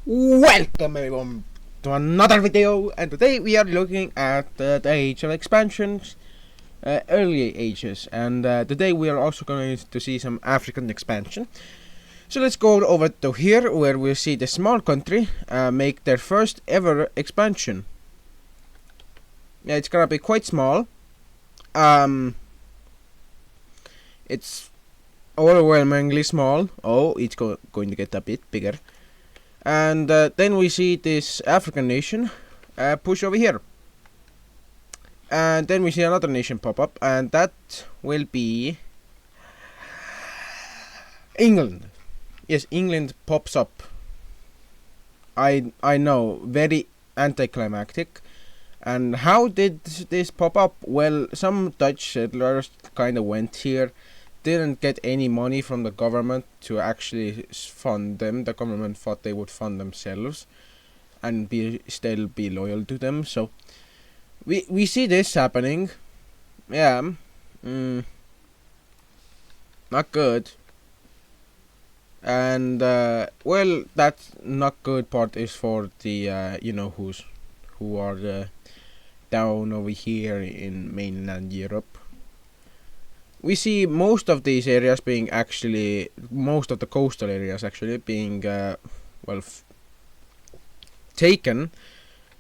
Welcome everyone to another video, and today we are looking at the age of expansions, early ages, and today we are also going to see some African expansion. So let's go over to here where we see the small country make their first ever expansion. Yeah, it's gonna be quite small. It's overwhelmingly small. Oh, it's going to get a bit bigger. And then we see this African nation push over here. And then we see another nation pop up, and that will be England. Yes, England pops up. I know, very anticlimactic. And how did this pop up? Well, some Dutch settlers kind of went here, didn't get any money from the government to actually fund them. The government thought they would fund themselves and still be loyal to them. So we see this happening. Yeah, not good. And well, that not good part is for the who are down over here in mainland Europe. We see most of these areas being most of the coastal areas actually being taken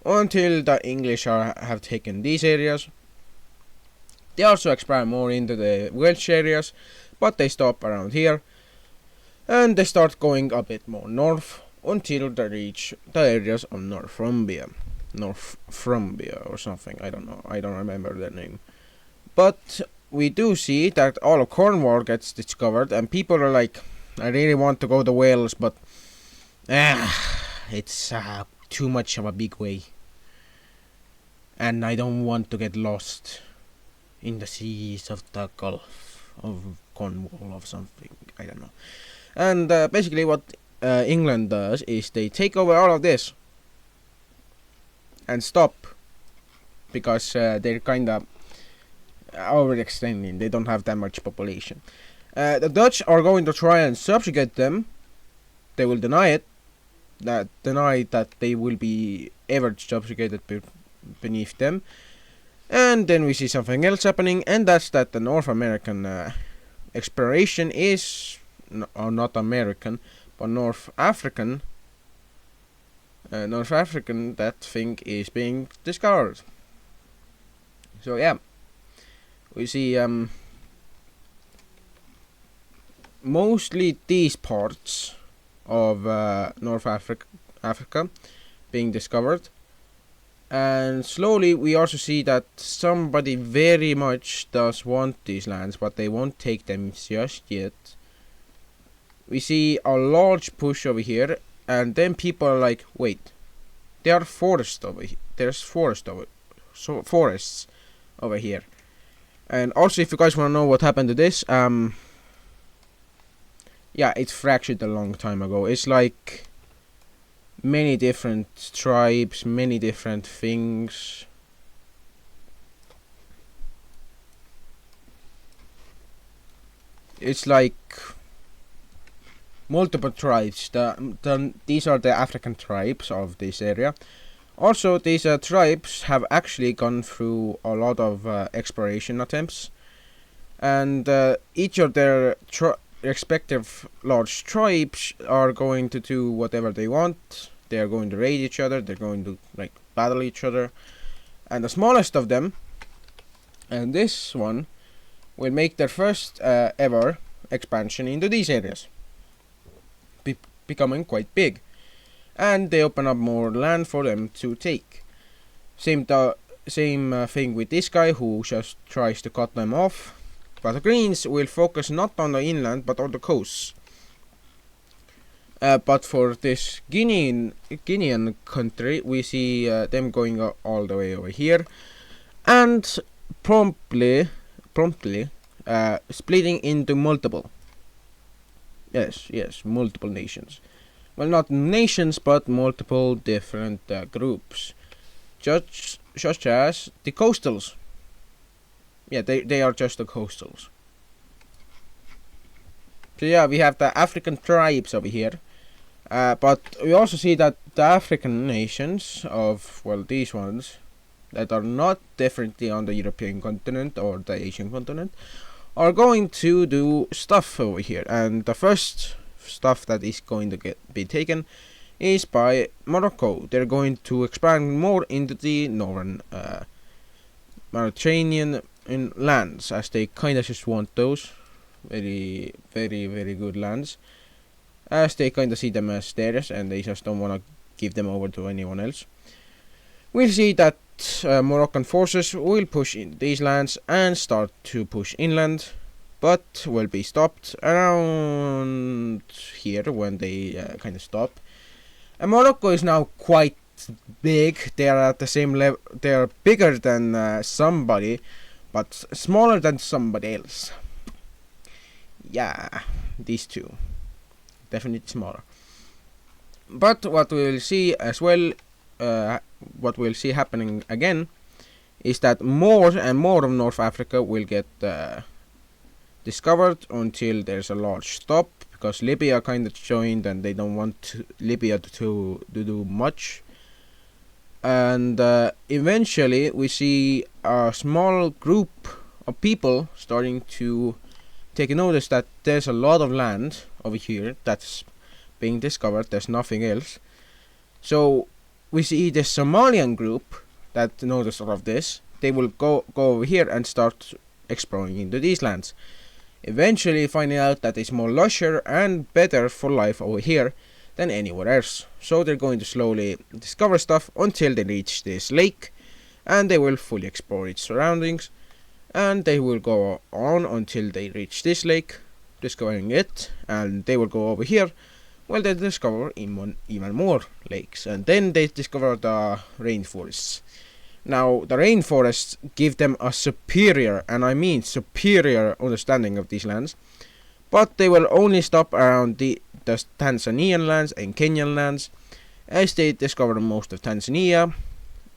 until the English have taken these areas. They also expand more into the Welsh areas, but they stop around here and they start going a bit more north until they reach the areas of Northumbria or something. I don't know. I don't remember their name. But we do see that all of Cornwall gets discovered, and people are like, I really want to go to Wales, but it's too much of a big way, and I don't want to get lost in the seas of the Gulf of Cornwall or something. I don't know. And basically what England does is they take over all of this and stop, because they're kind of overextending. They don't have that much population. The Dutch are going to try and subjugate them. They will deny that they will be ever subjugated beneath them. And then we see something else happening, and that's that the North American exploration is, or not American, but North African. That thing is being discovered. So yeah. We see mostly these parts of North Africa being discovered, and slowly we also see that somebody very much does want these lands, but they won't take them just yet. We see a large push over here, and then people are like, wait, there are forests over here. There's forests over here. And also, if you guys want to know what happened to this, yeah, it fractured a long time ago. It's like many different tribes, many different things. It's like multiple tribes. These are the African tribes of this area. Also, these tribes have actually gone through a lot of exploration attempts, and each of their respective large tribes are going to do whatever they want. They are going to raid each other. They're going to battle each other, and the smallest of them, and this one, will make their first ever expansion into these areas, becoming quite big. And they open up more land for them to take. Same thing with this guy, who just tries to cut them off. But the Greens will focus not on the inland but on the coasts. But for this Guinean country, we see them going all the way over here, and promptly splitting into multiple nations. Well, not nations, but multiple different groups, such as the coastals. Yeah, they are just the coastals. So yeah, we have the African tribes over here, But we also see that the African nations of, well, these ones that are not differently on the European continent or the Asian continent are going to do stuff over here. And the first stuff that is going to be taken is by Morocco. They're going to expand more into the northern Mediterranean lands, as they kind of just want those very, very, very good lands, as they kind of see them as theirs and they just don't want to give them over to anyone else. We'll see that Moroccan forces will push in these lands and start to push inland, but will be stopped around here when they kind of stop. And Morocco is now quite big. They are at the same level. They are bigger than somebody, but smaller than somebody else. Yeah, these two. Definitely smaller. But what we will see as well, what we'll see happening again, is that more and more of North Africa will get discovered until there's a large stop, because Libya kind of joined and they don't want Libya to do much. And eventually we see a small group of people starting to take notice that there's a lot of land over here that's being discovered. There's nothing else. So we see the Somalian group that noticed all of this. They will go over here and start exploring into these lands, eventually finding out that it's more lusher and better for life over here than anywhere else. So they're going to slowly discover stuff until they reach this lake, and they will fully explore its surroundings, and they will go on until they reach this lake, discovering it, and they will go over here. Well, they discover even more lakes, and then they discover the rainforests. Now, the rainforests give them a superior, and I mean superior, understanding of these lands, but they will only stop around the Tanzanian lands and Kenyan lands, as they discover most of Tanzania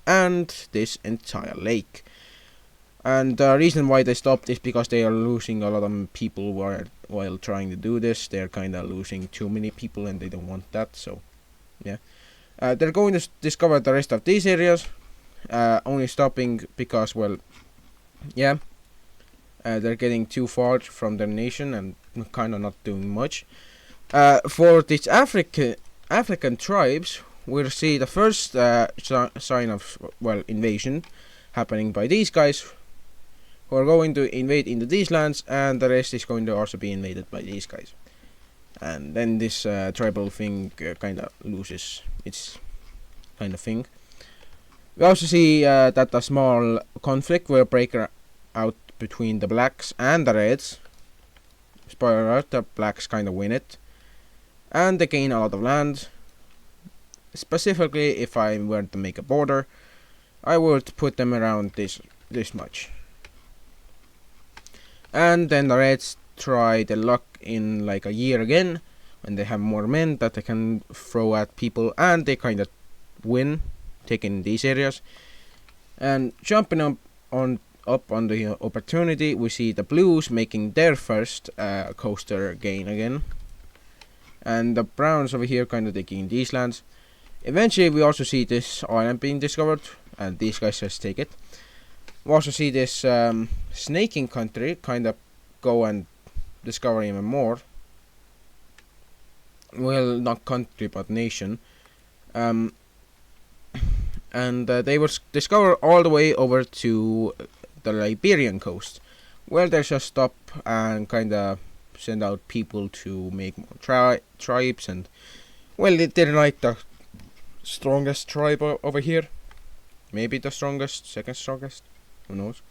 and this entire lake. And the reason why they stopped is because they are losing a lot of people while trying to do this. They're kind of losing too many people and they don't want that, so yeah. They're going to discover the rest of these areas, only stopping because, well, yeah, they're getting too far from their nation and kind of not doing much. For these African tribes, we'll see the first sign of, well, invasion happening by these guys, who are going to invade into these lands, and the rest is going to also be invaded by these guys. And then this tribal thing kind of loses its kind of thing. We also see that a small conflict will break out between the blacks and the reds. Spoiler alert, the blacks kind of win it, and they gain a lot of land. Specifically, if I were to make a border, I would put them around this much. And then the reds try their luck in like a year again, when they have more men that they can throw at people, and they kind of win, taking these areas. And jumping up on the opportunity, we see the blues making their first coaster gain again, and the browns over here kind of taking these lands. Eventually we also see this island being discovered, and these guys just take it. We also see this snaking country kind of go and discover even more. Well, not country, but nation. And they will discover all the way over to the Liberian coast, where they just stop and kind of send out people to make more tribes. And, well, they're like the strongest tribe over here. Maybe the strongest, second strongest. Who knows?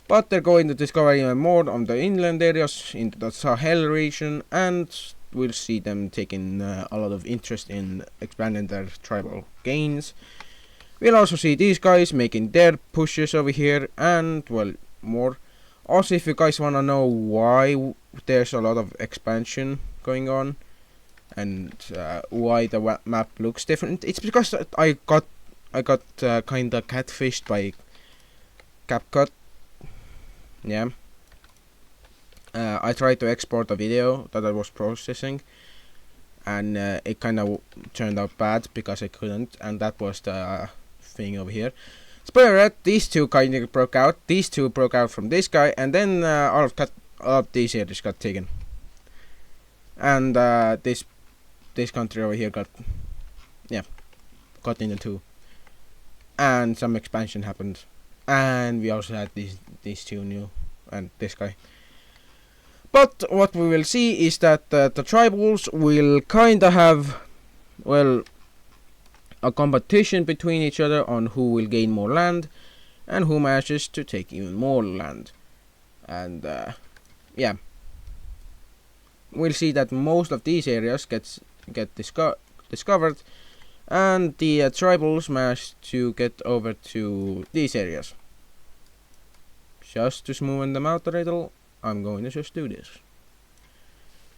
But they're going to discover even more on the inland areas, into the Sahel region, and we'll see them taking a lot of interest in expanding their tribal gains. We'll also see these guys making their pushes over here, and, well, more. Also, if you guys want to know why there's a lot of expansion going on, and why the map looks different, it's because I got kind of catfished by CapCut. Yeah. I tried to export a video that I was processing, and it kind of turned out bad because I couldn't, and that was the thing over here. Spoiler alert, these two kind of broke out. These two broke out from this guy, and then all of these areas got taken. And this country over here got into two. And some expansion happened. And we also had these two new, and this guy. But what we will see is that the tribals will kind of have, well, a competition between each other on who will gain more land and who manages to take even more land. And yeah, we'll see that most of these areas get discovered, and the tribals manage to get over to these areas. Just to smoothen them out a little, I'm going to just do this.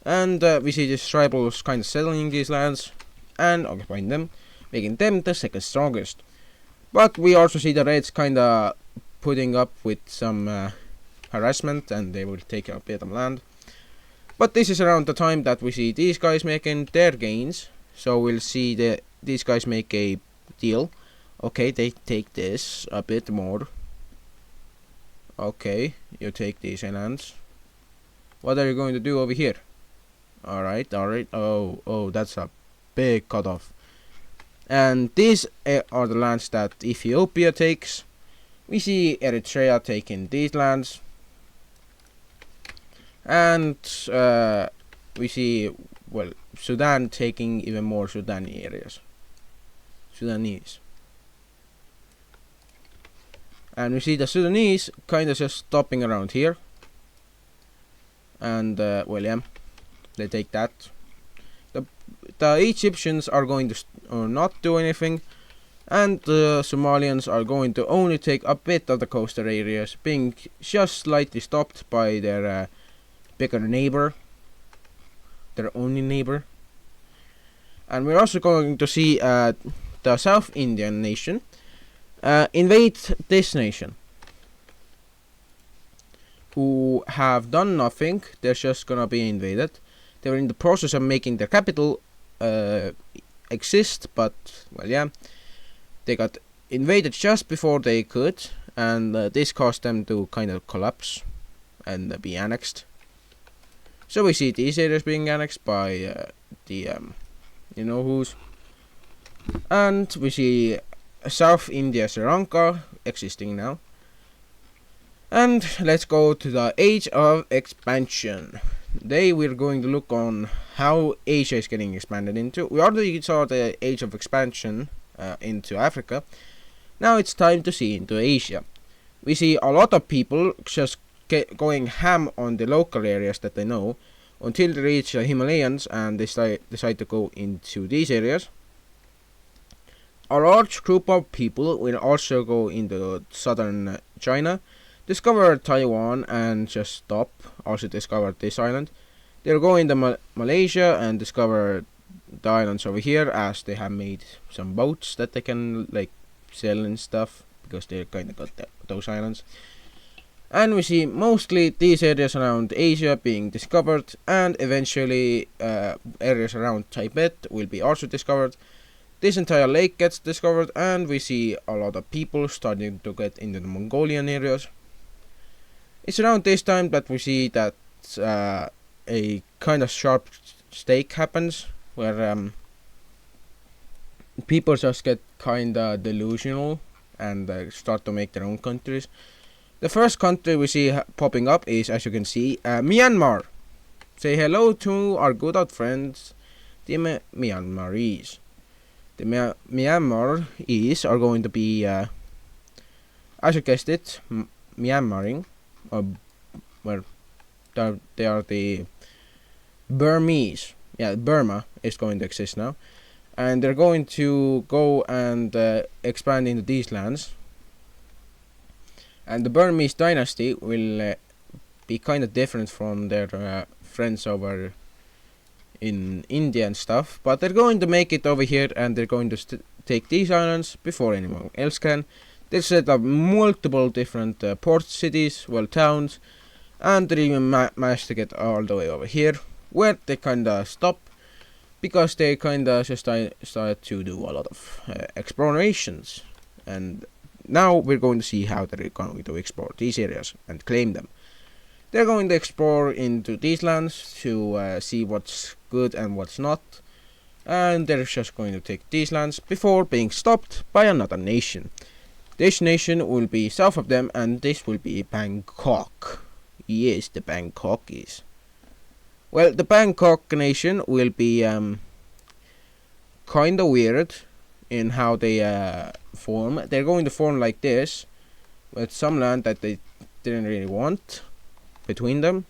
And we see these tribals kind of settling these lands and occupying them, making them the second strongest. But we also see the Reds kind of putting up with some harassment, and they will take a bit of land. But this is around the time that we see these guys making their gains, so we'll see these guys make a deal. Okay, they take this a bit more. Okay, you take these lands. What are you going to do over here? Alright. Oh, that's a big cutoff. And these are the lands that Ethiopia takes. We see Eritrea taking these lands. And we see, well, Sudan taking even more Sudanese areas. And we see the Sudanese kind of just stopping around here. And, well, yeah, they take that. The Egyptians are going to not do anything, and the Somalians are going to only take a bit of the coastal areas, being just slightly stopped by their bigger neighbor, their only neighbor. And we're also going to see the South Indian nation invade this nation, who have done nothing. They're just gonna be invaded. They were in the process of making their capital exist, but, well, yeah, they got invaded just before they could, and this caused them to kind of collapse and be annexed. So we see these areas being annexed by the you know who's, and we see South India, Sri Lanka existing now. And let's go to the Age of Expansion. Today we're going to look on how Asia is getting expanded into. We already saw the Age of Expansion into Africa. Now it's time to see into Asia. We see a lot of people just going ham on the local areas that they know until they reach the Himalayas and they decide to go into these areas. A large group of people will also go into southern China, discover Taiwan and just stop. Also discover this island. They'll go into Malaysia and discover the islands over here, as they have made some boats that they can like sell and stuff, because they kind of got those islands. And we see mostly these areas around Asia being discovered, and eventually areas around Tibet will be also discovered. This entire lake gets discovered, and we see a lot of people starting to get into the Mongolian areas. It's around this time that we see that a kind of sharp stake happens, where people just get kind of delusional and start to make their own countries. The first country we see popping up is, as you can see, Myanmar. Say hello to our good old friends, the Myanmarese. The Myanmarese are going to be, as you guessed it, Myanmaring. Well, they are the Burmese. Yeah, Burma is going to exist now. And they're going to go and expand into these lands. And the Burmese dynasty will be kind of different from their friends over in India and stuff. But they're going to make it over here, and they're going to take these islands before anyone else can. They set up multiple different port cities, well, towns, and they even managed to get all the way over here, where they kind of stop because they kinda just started to do a lot of explorations, and now we're going to see how they're going to explore these areas and claim them. They're going to explore into these lands to see what's good and what's not, and they're just going to take these lands before being stopped by another nation. This nation will be south of them, and this will be Bangkok. Yes, the Bangkokis. Well, the Bangkok nation will be kinda weird in how they form. They're going to form like this, with some land that they didn't really want between them.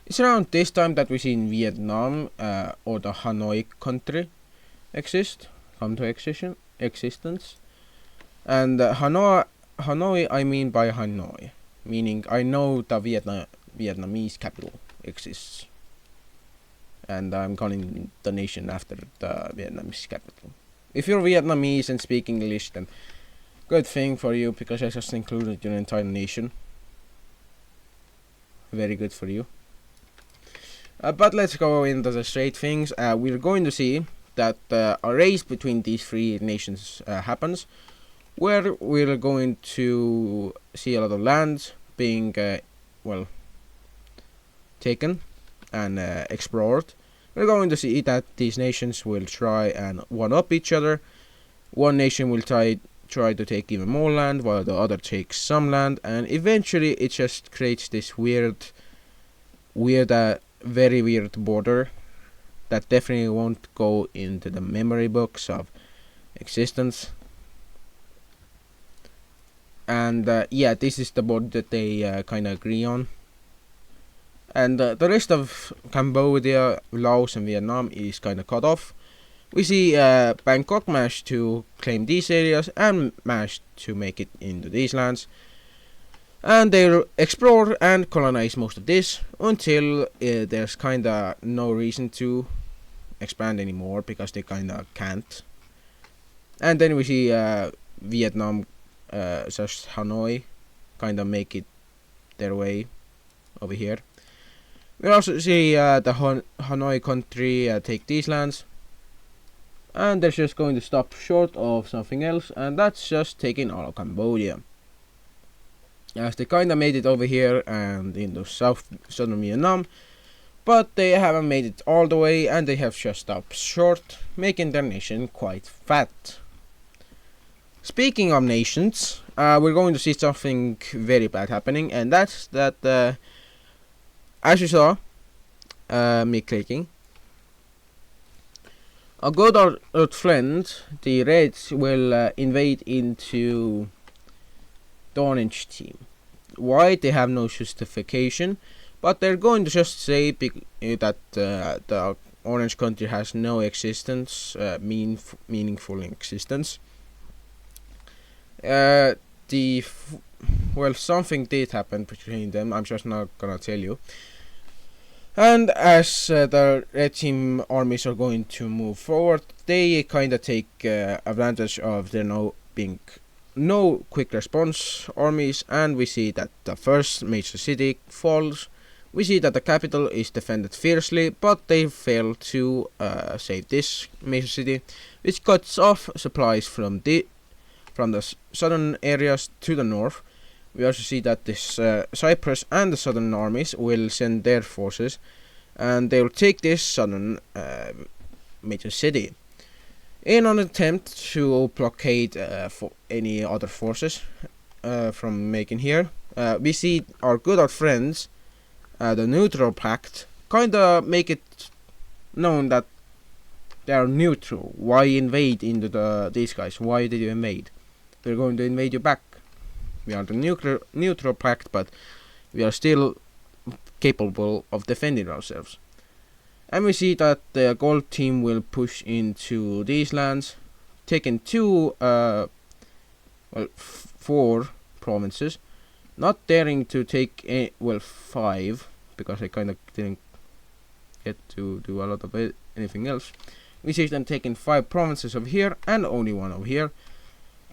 It's around this time that we see in Vietnam or the Hanoi country come to existence. And Hanoi, I mean by Hanoi, meaning I know the Vietnamese capital exists, and I'm calling the nation after the Vietnamese capital. If you're Vietnamese and speak English, then good thing for you, because I just included your entire nation. Very good for you. But let's go into the straight things. We're going to see that a race between these three nations happens, where we're going to see a lot of lands being taken and explored. We're going to see that these nations will try and one-up each other. One nation will try to take even more land, while the other takes some land, and eventually it just creates this very weird border that definitely won't go into the memory books of existence. And this is the border that they kind of agree on. And the rest of Cambodia, Laos, and Vietnam is kind of cut off. We see Bangkok managed to claim these areas and managed to make it into these lands. And they'll explore and colonize most of this until there's kinda no reason to expand anymore, because they kinda can't. And then we see Vietnam, just Hanoi, kinda make it their way over here. We also see the Hanoi country take these lands, and they're just going to stop short of something else, and that's just taking all of Cambodia. As they kinda made it over here and into southern Vietnam, but they haven't made it all the way, and they have just stopped short, making their nation quite fat. Speaking of nations, we're going to see something very bad happening, and that's that, as you saw, me clicking, a good old friend, the Reds will invade into the Orange team. Why? They have no justification, but they're going to just say that the Orange country has no existence, meaningful existence. Something did happen between them. I'm just not gonna tell you. And as the Red Team armies are going to move forward, they kinda take advantage of there being no quick response armies, and we see that the first major city falls. We see that the capital is defended fiercely, but they fail to save this major city, which cuts off supplies from the southern areas to the north. We also see that this Cyprus and the southern armies will send their forces, and they will take this southern major city in an attempt to blockade for any other forces from making here. We see our good old friends, the Neutral Pact, kinda make it known that they are neutral. Why invade into these guys? Why did you invade? We're going to invade you back. We are the neutral pact, but we are still capable of defending ourselves. And we see that the Gold team will push into these lands, taking 4 provinces, not daring to take 5, because I kind of didn't get to do a lot of anything else. We see them taking 5 provinces over here and only 1 over here,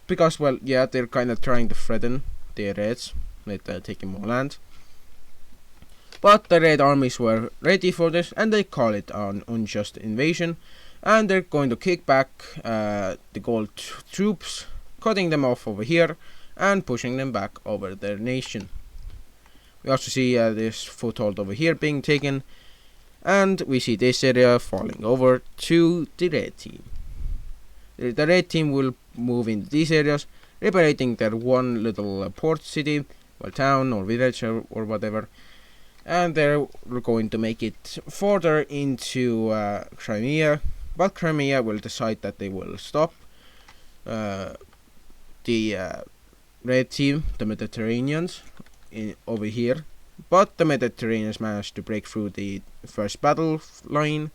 because they're kind of trying to threaten the Reds with taking more land. But the Red armies were ready for this, and they call it an unjust invasion, and they're going to kick back the gold troops, cutting them off over here and pushing them back over their nation. We also see this foothold over here being taken, and we see this area falling over to the Red team. The Red team will move into these areas, liberating their one little port city, or town, or village, or whatever, and they're going to make it further into Crimea, but Crimea will decide that they will stop the Red team, the Mediterraneans, over here, but the Mediterraneans managed to break through the first battle line,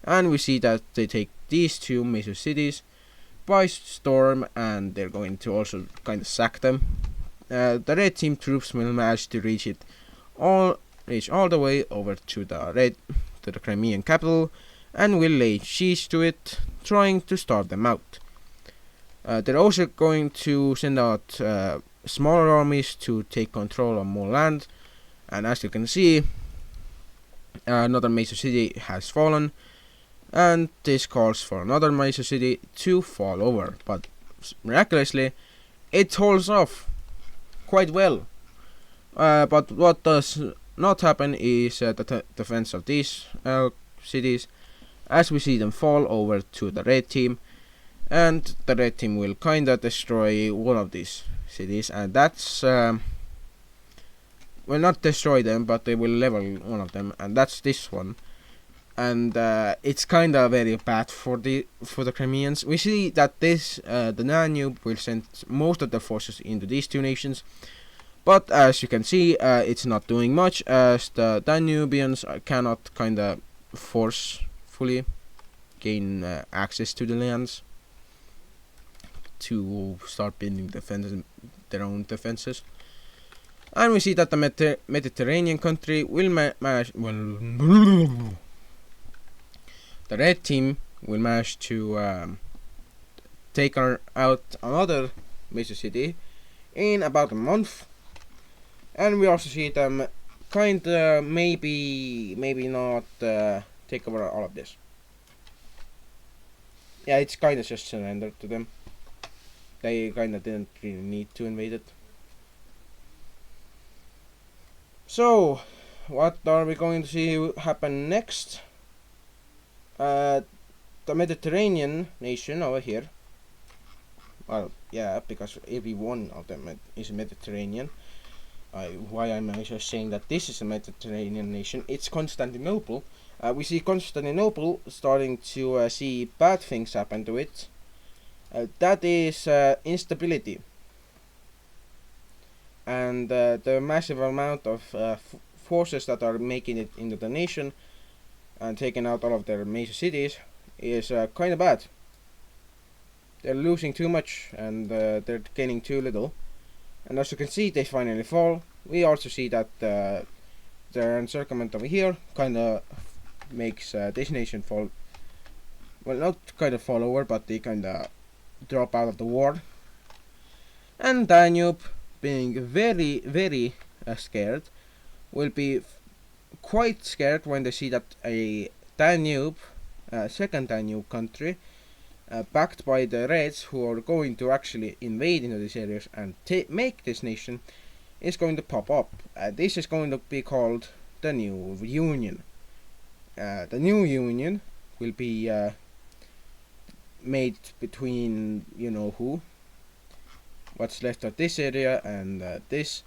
and we see that they take these two major cities by storm, and they're going to also kind of sack them. The Red team troops will manage to reach all the way over to the Crimean capital, and will lay siege to it, trying to starve them out. They're also going to send out smaller armies to take control of more land, and as you can see, another major city has fallen, and this calls for another major city to fall over, but miraculously it holds off quite well. But what does not happen is the defense of these cities, as we see them fall over to the Red team, and the Red team will kinda destroy one of these cities, and that's well, not destroy them, but they will level one of them, and that's this one. And it's kinda very bad for the Crimeans. We see that the Danube will send most of their forces into these two nations, but as you can see, it's not doing much, as the Danubians cannot kinda forcefully gain access to the lands to start building their own defenses. And we see that the Mediterranean country will manage. Well, the Red team will manage to take out another major city in about a month, and we also see them kinda maybe not take over all of this. Yeah, it's kinda just surrendered to them. They kinda didn't really need to invade it. So, what are we going to see happen next? The Mediterranean nation over here. Well, yeah, because every one of them is Mediterranean. Why am I just saying that this is a Mediterranean nation? It's Constantinople. We see Constantinople starting to see bad things happen to it. That is instability, and the massive amount of forces that are making it into the nation and taking out all of their major cities is kind of bad. They're losing too much, and they're gaining too little. And as you can see, they finally fall. We also see that their encirclement over here kind of makes this nation fall. Well, not kind of fall over, but they kind of drop out of the war. And Danube, being very, very scared, will be quite scared when they see that a Danube, second Danube country, backed by the Reds, who are going to actually invade into these areas and make this nation, is going to pop up. This is going to be called the New Union. The New Union will be made between what's left of this area and this,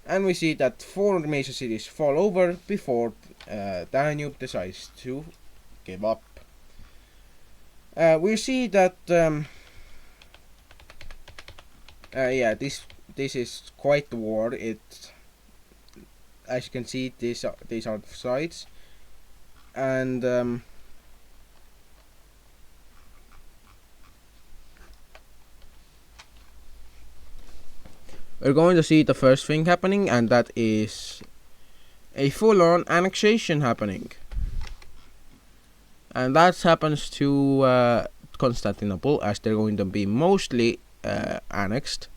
and we see that 4 major cities fall over before Danube decides to give up. We see that yeah, this is quite the war. As you can see, these are the sides, and we're going to see the first thing happening, and that is a full-on annexation happening. And that happens to Constantinople, as they're going to be mostly annexed.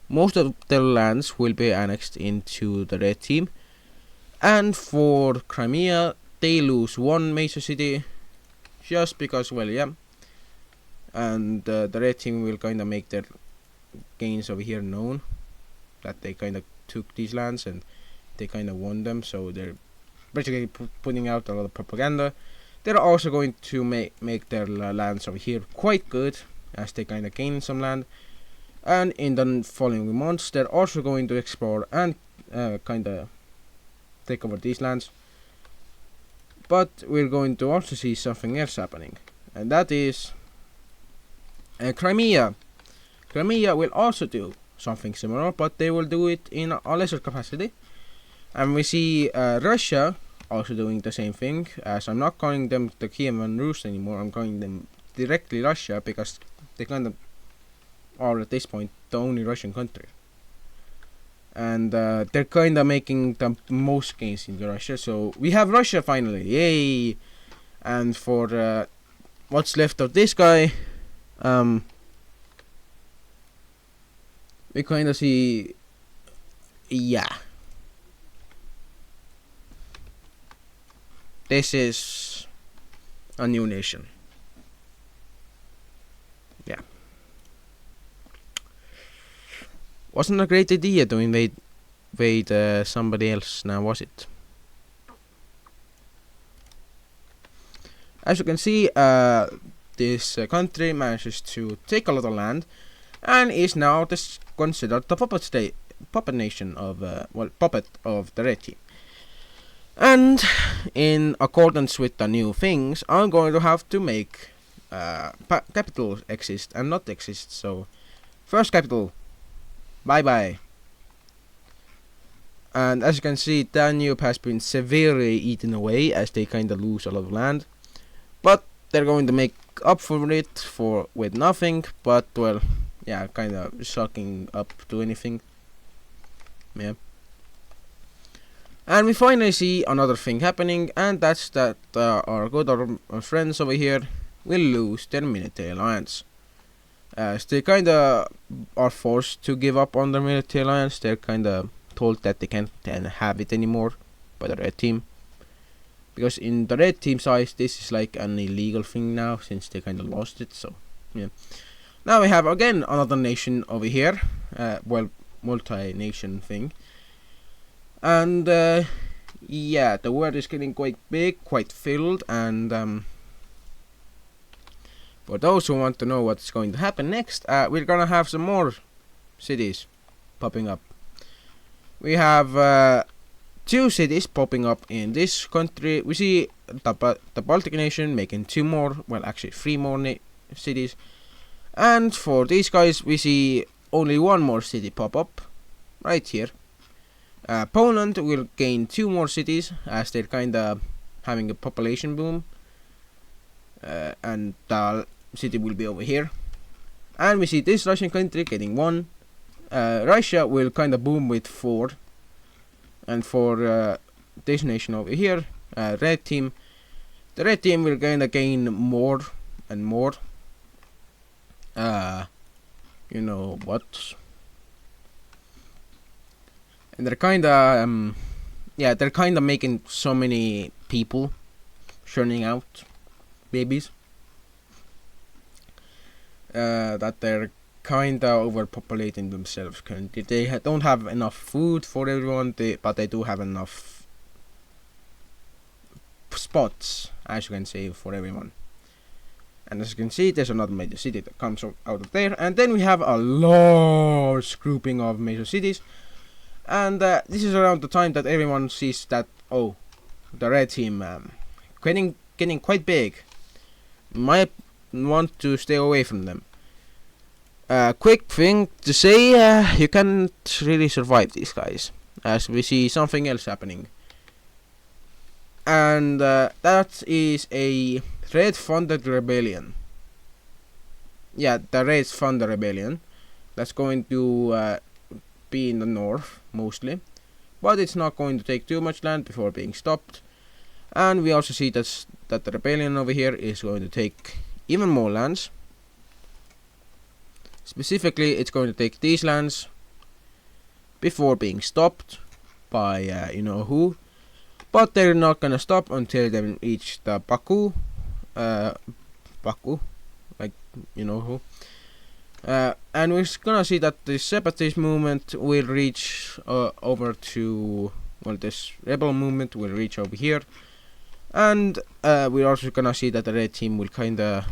Most of their lands will be annexed into the Red team. And for Crimea, they lose one major city, just because, well, yeah. And the red team will kind of make their gains over here known, that they kind of took these lands and they kind of won them, so they're basically putting out a lot of propaganda. They're also going to make their lands over here quite good, as they kind of gain some land. And in the following months, they're also going to explore and kind of take over these lands. But we're going to also see something else happening, and that is Crimea. Crimea will also do something similar, but they will do it in a lesser capacity. And we see Russia also doing the same thing, as I'm not calling them the Kievan Rus anymore, I'm calling them directly Russia, because they kind of are at this point the only Russian country. And they're kind of making the most gains in Russia, so we have Russia finally, yay! And for what's left of this guy, we kind of see, yeah, this is a new nation. Yeah. Wasn't a great idea to invade somebody else, now was it? As you can see, this country manages to take a lot of land, and is now considered the puppet nation of puppet of the red team. And in accordance with the new things, I'm going to have to make capitals exist and not exist. So first capital, bye bye. And as you can see, Danube has been severely eaten away, as they kind of lose a lot of land. But they're going to make up for it with nothing, but, well, yeah, kind of sucking up to anything. Yeah. And we finally see another thing happening, and that's that our good friends over here will lose their military alliance. As they kind of are forced to give up on their military alliance, they're kind of told that they can't have it anymore by the red team. Because in the red team's eyes, this is like an illegal thing now, since they kind of lost it, so, yeah. Now we have again another nation over here, well, multi-nation thing. And yeah, the world is getting quite big, quite filled, and for those who want to know what's going to happen next, we're gonna have some more cities popping up. We have 2 cities popping up in this country. We see the Baltic nation making 2 more, well, actually 3 more cities. And for these guys, we see only 1 more city pop up right here. Poland will gain 2 more cities, as they're kinda having a population boom, and the city will be over here. And we see this Russian country getting 1. Russia will kinda boom with 4. And for this nation over here, red team, the red team will kinda gain more and more. You know what? And they're kinda yeah, they're kinda making so many people churning out babies that they're kinda overpopulating themselves currently. They don't have enough food for everyone, but they do have enough spots, as you can say, for everyone. And as you can see, there's another major city that comes out of there, and then we have a large grouping of major cities. And this is around the time that everyone sees that, oh, the red team getting quite big, might want to stay away from them. Quick thing to say, you can't really survive these guys, as we see something else happening. And that is a Red Funded Rebellion. Yeah, the Red Funded Rebellion. That's going to be in the north, mostly. But it's not going to take too much land before being stopped. And we also see that the rebellion over here is going to take even more lands. Specifically, it's going to take these lands before being stopped by you know who. but they're not gonna stop until they reach the Baku, like you know who. And we're gonna see that the separatist movement will reach over to, well, this rebel movement will reach over here, and we're also gonna see that the red team will kinda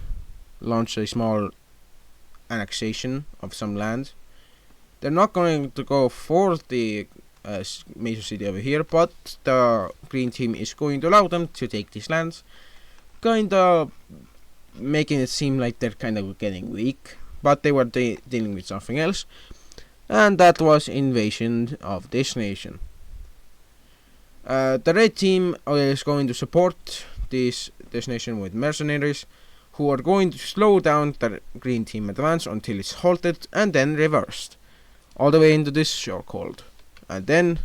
launch a small annexation of some land. They're not going to go for the major city over here, but the green team is going to allow them to take these lands, kinda making it seem like they're kind of getting weak, but they were dealing with something else, and that was invasion of this nation. The red team is going to support this nation with mercenaries, who are going to slow down the green team advance until it's halted and then reversed, all the way into this chokehold. And then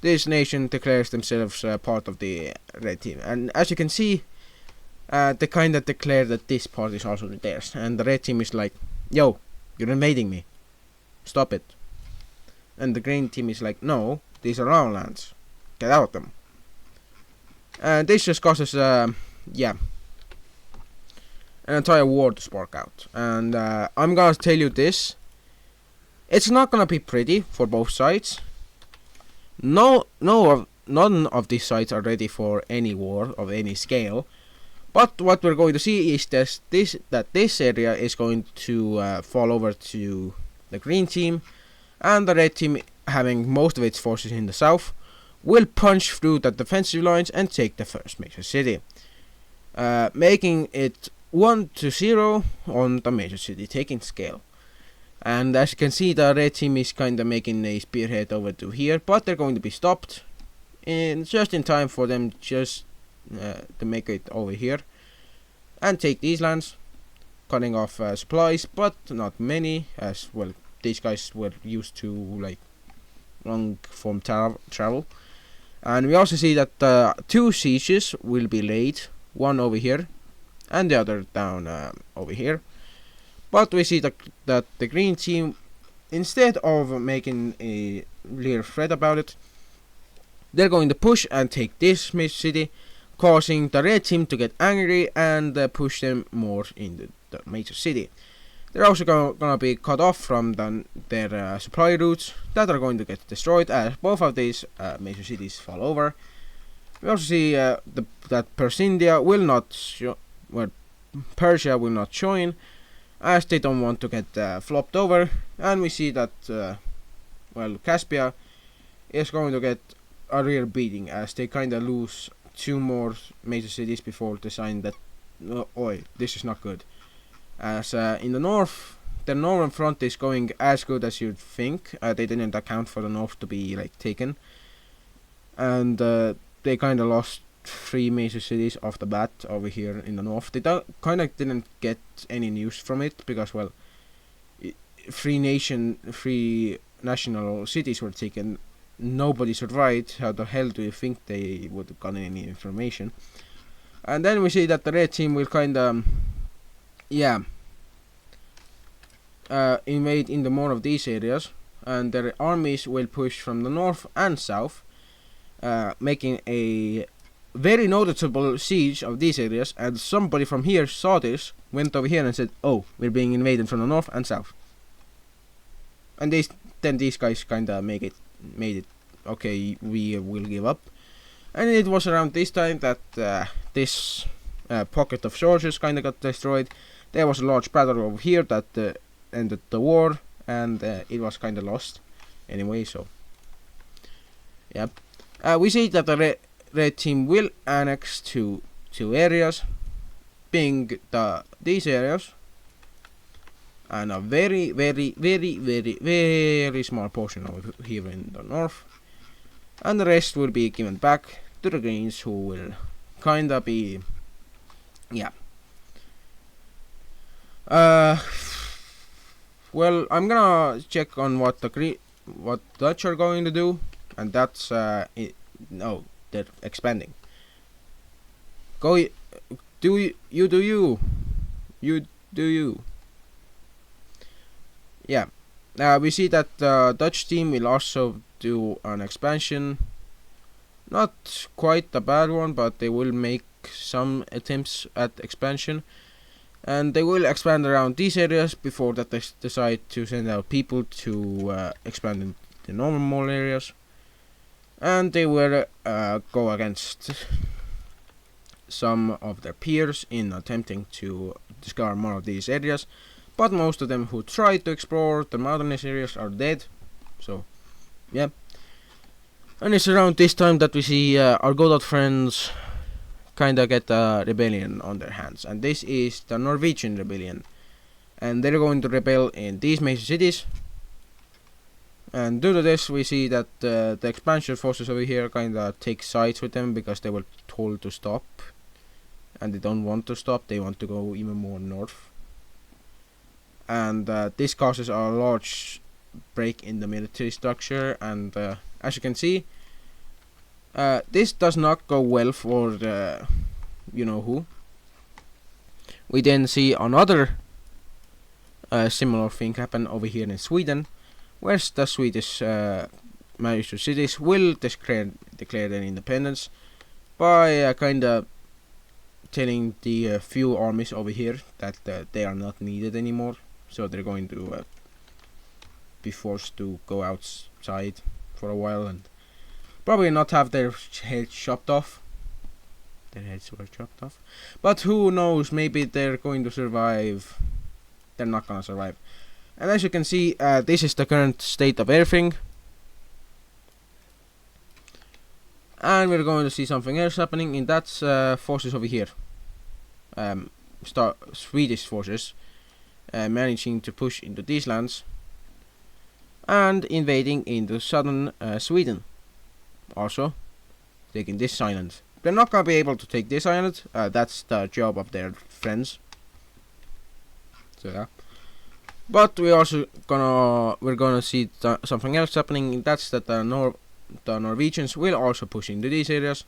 this nation declares themselves part of the red team. And as you can see, they kind of declare that this part is also theirs. And the red team is like, yo, you're invading me. Stop it. And the green team is like, no, these are our lands. Get out of them. And this just causes, an entire war to spark out. And I'm gonna tell you this. It's not gonna be pretty for both sides. None of these sides are ready for any war of any scale. But what we're going to see is that this area is going to fall over to the green team, and the red team, having most of its forces in the south, will punch through the defensive lines and take the first major city, making it 1-0 on the major city taking scale. And as you can see, the red team is kinda making a spearhead over to here, but they're going to be stopped just in time for them just to make it over here and take these lands, cutting off supplies, but not many, as well these guys were used to like long form travel. And we also see that 2 sieges will be laid, one over here and the other down over here. But we see that the green team, instead of making a real threat about it, they're going to push and take this major city, causing the red team to get angry and push them more in the major city. They're also gonna be cut off from their supply routes that are going to get destroyed as both of these major cities fall over. We also see that Persia will not join, as they don't want to get flopped over, and we see that Caspia is going to get a real beating, as they kinda lose 2 more major cities before they decide that this is not good. As in the north, the northern front is going as good as you'd think. They didn't account for the north to be like taken, and they kinda lost 3 major cities off the bat over here in the north. They kind of didn't get any news from it because, well, 3 national cities were taken. Nobody survived. How the hell do you think they would have gotten any information? And then we see that the red team will kind of, invade into more of these areas, and their armies will push from the north and south, making a very noticeable siege of these areas. And somebody from here saw this, went over here and said, oh, we're being invaded from the north and south. And these guys kinda made it okay, we will give up. And it was around this time that this pocket of soldiers kinda got destroyed. There was a large battle over here that ended the war, and it was kinda lost anyway, so yeah. We see that the red team will annex 2 areas, being these areas, and a very, very, very, very, very small portion over here in the north, and the rest will be given back to the greens, who will kinda be, well, I'm gonna check on what Dutch are going to do, and that's no, they're expanding. Do you. Yeah. We see that the Dutch team will also do an expansion Not quite a bad one, but they will make some attempts at expansion, and they will expand around these areas before that they decide to send out people to expand in the normal mall areas, and they will go against some of their peers in attempting to discover more of these areas, but most of them who tried to explore the mountainous areas are dead. So yeah, and it's around this time that we see our Godot friends kinda get a rebellion on their hands, and this is the Norwegian rebellion, and they're going to rebel in these major cities. And due to this, we see that the expansion forces over here kinda take sides with them because they were told to stop, and they don't want to stop. They want to go even more north, and this causes a large break in the military structure. And as you can see, this does not go well for the you know who. We then see another similar thing happen over here in Sweden, where the Swedish major cities will declare their independence by kinda telling the few armies over here that they are not needed anymore. So they're going to be forced to go outside for a while and probably not have their heads chopped off. Their heads were chopped off. But who knows, maybe they're going to survive. They're not gonna survive. And as you can see, this is the current state of everything. And we're going to see something else happening, and that's forces over here. Swedish forces managing to push into these lands and invading into southern Sweden. Also taking this island. They're not gonna be able to take this island. That's the job of their friends. So yeah. But we're gonna see something else happening. That's that the Norwegians will also push into these areas,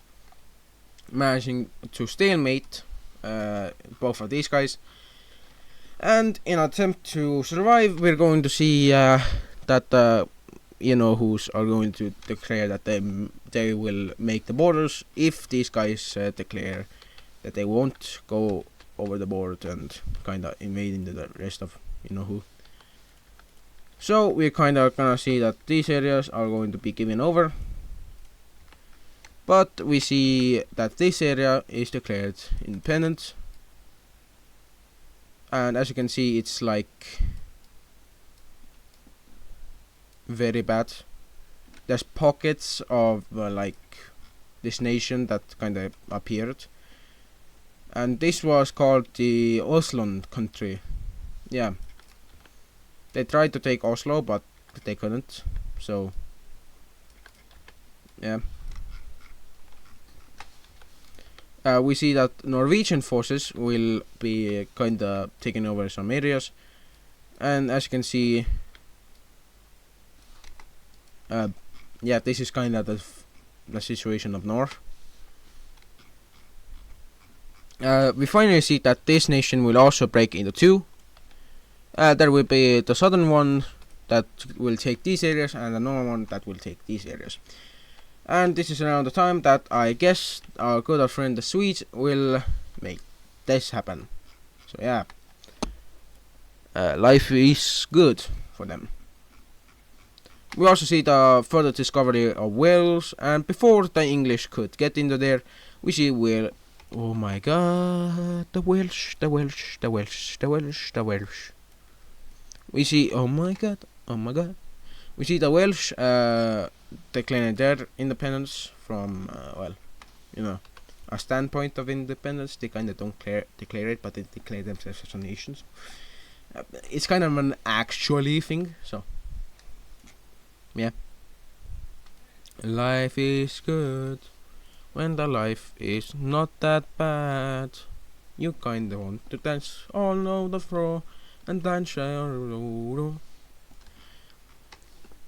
managing to stalemate both of these guys. And in an attempt to survive, we're going to see that who's are going to declare that they will make the borders if these guys declare that they won't go over the border and kinda invade into the rest of who. So we're kinda gonna see that these areas are going to be given over, but we see that this area is declared independent, and as you can see, it's like very bad. There's pockets of this nation that kinda appeared, and this was called the Osland country. Yeah, they tried to take Oslo, but they couldn't. So yeah, we see that Norwegian forces will be kinda taking over some areas, and as you can see, this is kinda the situation up north. We finally see that this nation will also break into two. There will be the southern one that will take these areas, and the northern one that will take these areas. And this is around the time that I guess our good old friend the Swedes will make this happen. So yeah, life is good for them. We also see the further discovery of Wales, and before the English could get into there, we see Wales. Oh my god, the Welsh, the Welsh, the Welsh, the Welsh, the Welsh. We see, oh my god. We see the Welsh declaring their independence from, a standpoint of independence. They kind of don't declare it, but they declare themselves as a nation. It's kind of an actually thing, so yeah. Life is good when the life is not that bad. You kinda want to dance all over the floor and dance.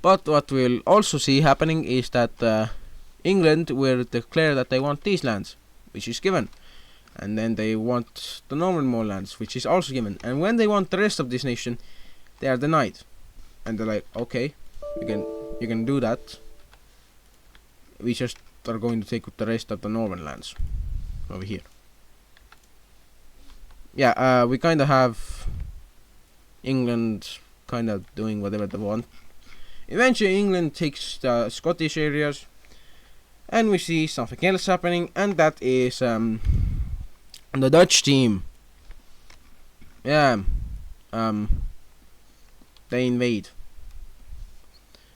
But what we'll also see happening is that England will declare that they want these lands, which is given, and then they want the northern lands, which is also given, and when they want the rest of this nation, they are denied, and they're like, okay, you can do that. We just are going to take the rest of the northern lands over here. Yeah, we kind of have England kind of doing whatever they want. Eventually, England takes the Scottish areas, and we see something else happening, and that is the Dutch team. Yeah, they invade.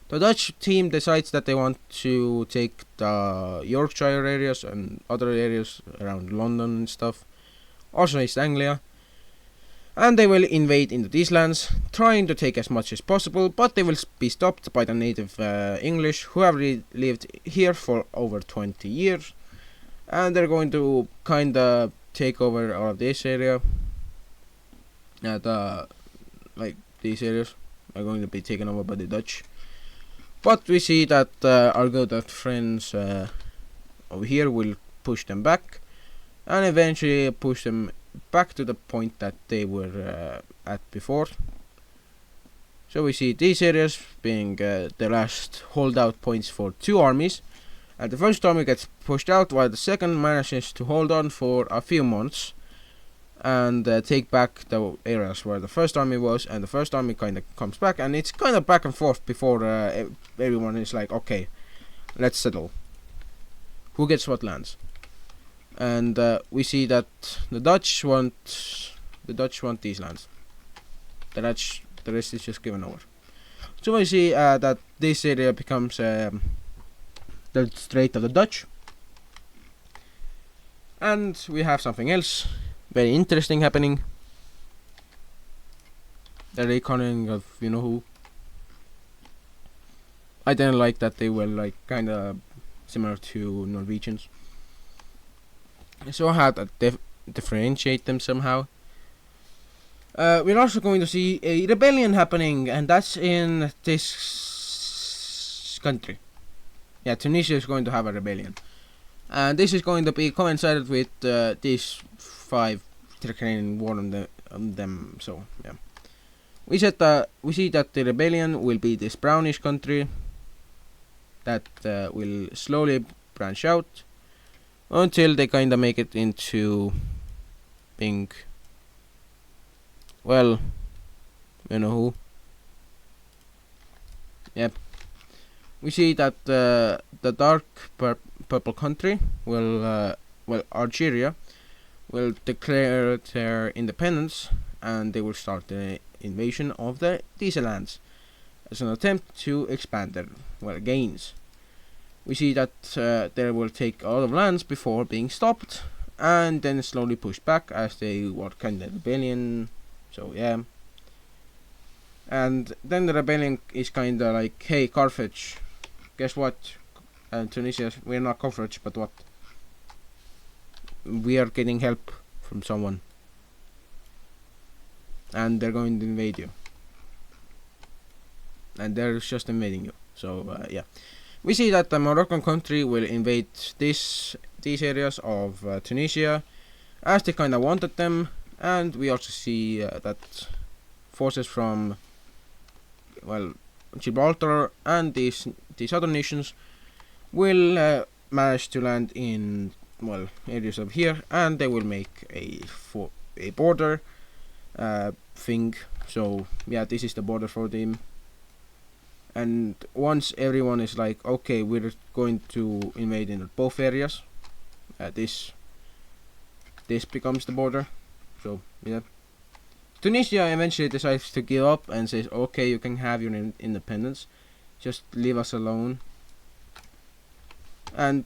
The Dutch team decides that they want to take the Yorkshire areas and other areas around London and stuff, also East Anglia, and they will invade into these lands, trying to take as much as possible, but they will be stopped by the native English, who have lived here for over 20 years, and they're going to kinda take over all of this area. These areas are going to be taken over by the Dutch. But we see that our good friends over here will push them back, and eventually push them back to the point that they were at before. So we see these areas being the last holdout points for two armies, and the first army gets pushed out while the second manages to hold on for a few months and take back the areas where the first army was, and the first army kind of comes back, and it's kind of back and forth before everyone is like, okay, let's settle who gets what lands. And we see that the Dutch want these lands. The rest is just given over. So we see that this area becomes the Strait of the Dutch, and we have something else very interesting happening. The reconning of you know who. I didn't like that they were like kind of similar to Norwegians, so I had to differentiate them somehow. We're also going to see a rebellion happening, and that's in this country. Yeah, Tunisia is going to have a rebellion, and this is going to be coincided with these 5 declaring war on them. So yeah, we see that the rebellion will be this brownish country that will slowly branch out until they kind of make it into being, well, you know who. Yep. We see that the dark purple country will, Algeria, will declare their independence, and they will start the invasion of these lands as an attempt to expand their gains. We see that they will take a lot of lands before being stopped, and then slowly pushed back as they were kind of rebellion. So yeah. And then the rebellion is kind of like, hey, Carthage, guess what? Tunisia, we're not Carthage, but what? We are getting help from someone, and they're going to invade you, and they're just invading you. So yeah, we see that the Moroccan country will invade these areas of Tunisia as they kind of wanted them, and we also see that forces from Gibraltar and these other nations will manage to land in areas of here, and they will make a border thing. So yeah, this is the border for them. And once everyone is like, okay, we're going to invade in both areas, this becomes the border. So yeah, Tunisia eventually decides to give up and says, okay, you can have your independence, just leave us alone. And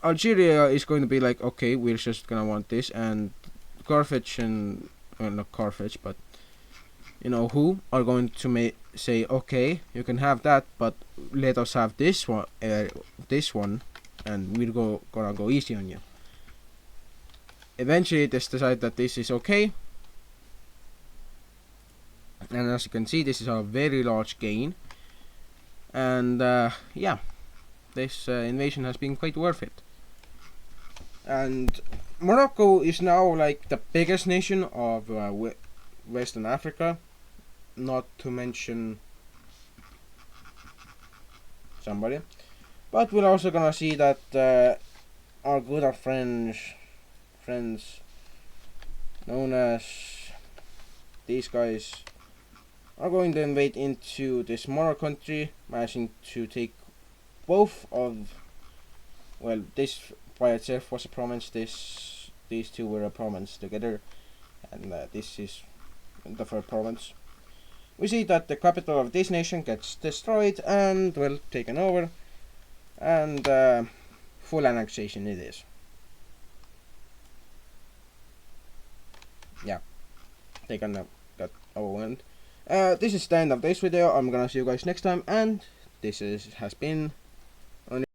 Algeria is going to be like, okay, we're just gonna want this, and Carthage and not Carthage, but you know who are going to say, okay, you can have that, but let us have this one, and we're gonna go easy on you. Eventually, they decide that this is okay, and as you can see, this is a very large gain, and yeah, this invasion has been quite worth it. And Morocco is now like the biggest nation of Western Africa, not to mention somebody. But we're also gonna see that our good friends known as these guys are going to invade into this smaller country, managing to take both of, well, this by itself was a province. These two were a province together, and this is the third province. We see that the capital of this nation gets destroyed and, well, taken over, and full annexation it is. Yeah, they gonna get overwhelmed. This is the end of this video. I'm gonna see you guys next time, and this has been